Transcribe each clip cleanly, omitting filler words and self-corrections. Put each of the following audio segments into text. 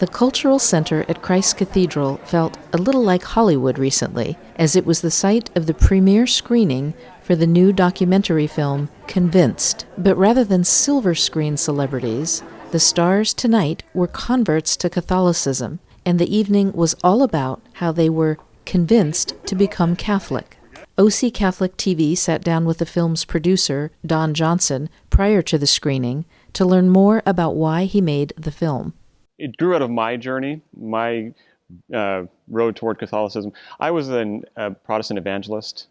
The Cultural Center at Christ Cathedral felt a little like Hollywood recently, as it was the site of the premiere screening for the new documentary film Convinced. But rather than silver screen celebrities, the stars tonight were converts to Catholicism, and the evening was all about how they were convinced to become Catholic. OC Catholic TV sat down with the film's producer, Don Johnson, prior to the screening to learn more about why he made the film. It grew out of my journey, my road toward Catholicism. I was a Protestant evangelist,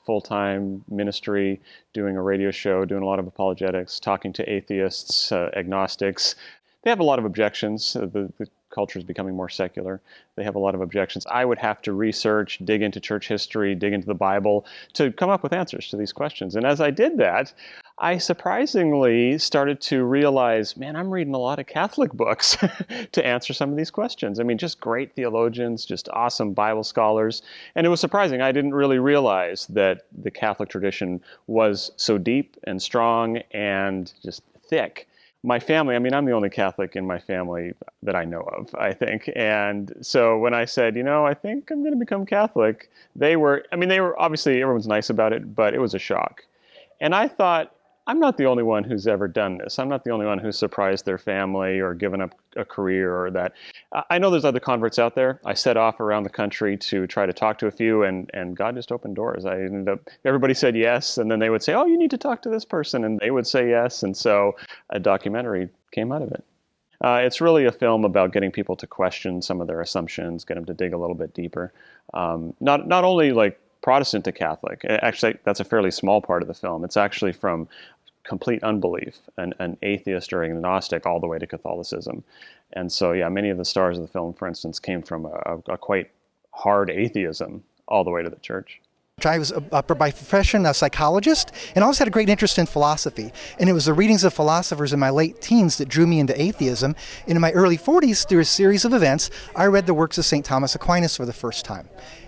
full-time ministry, doing a radio show, doing a lot of apologetics, talking to atheists, agnostics. They have a lot of objections. The culture is becoming more secular. They have a lot of objections. I would have to research, dig into church history, dig into the Bible to come up with answers to these questions. And as I did that, I surprisingly started to realize, man, I'm reading a lot of Catholic books to answer some of these questions. I mean, just great theologians, just awesome Bible scholars. And it was surprising. I didn't really realize that the Catholic tradition was so deep and strong and just thick. My family, I mean, I'm the only Catholic in my family that I know of, I think. And so when I said, I think I'm going to become Catholic, they were obviously, everyone's nice about it, but it was a shock. And I thought, I'm not the only one who's ever done this. I'm not the only one who's surprised their family or given up a career or that. I know there's other converts out there. I set off around the country to try to talk to a few, and God just opened doors. I ended up, everybody said yes, and then they would say, oh, you need to talk to this person, and they would say yes, and so a documentary came out of it. It's really a film about getting people to question some of their assumptions, get them to dig a little bit deeper. Not only like Protestant to Catholic. Actually, that's a fairly small part of the film. It's actually from complete unbelief, an atheist or agnostic, all the way to Catholicism. And so, yeah, many of the stars of the film, for instance, came from a quite hard atheism all the way to the church. I was by profession a psychologist and always had a great interest in philosophy. And it was the readings of philosophers in my late teens that drew me into atheism. And in my early 40s, through a series of events, I read the works of St. Thomas Aquinas for the first time.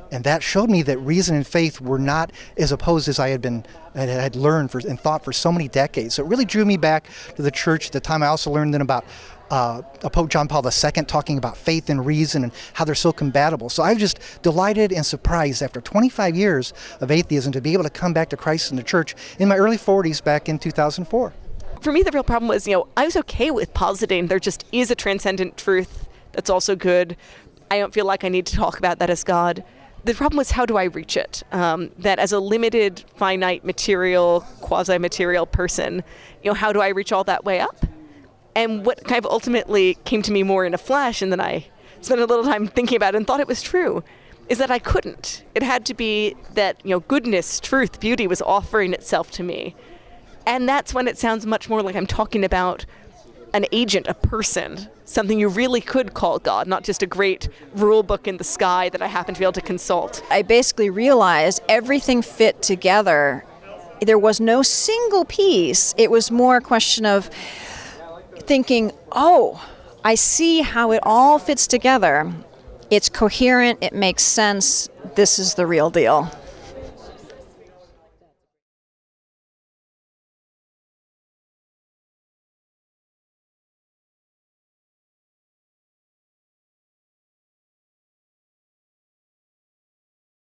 And that showed me that reason and faith were not as opposed as I had learned and thought for so many decades. So it really drew me back to the church. At the time, I also learned then about Pope John Paul II talking about faith and reason and how they're so compatible. So I was just delighted and surprised after 25 years of atheism to be able to come back to Christ and the church in my early 40s back in 2004. For me, the real problem was, I was okay with positing there just is a transcendent truth that's also good. I don't feel like I need to talk about that as God. The problem was, how do I reach it? That as a limited, finite, material, quasi-material person, how do I reach all that way up? And what kind of ultimately came to me more in a flash, and then I spent a little time thinking about it and thought it was true, is that I couldn't. It had to be that, goodness, truth, beauty was offering itself to me. And that's when it sounds much more like I'm talking about an agent, a person, something you really could call God, not just a great rule book in the sky that I happen to be able to consult. I basically realized everything fit together. There was no single piece. It was more a question of thinking, oh, I see how it all fits together. It's coherent, it makes sense, this is the real deal.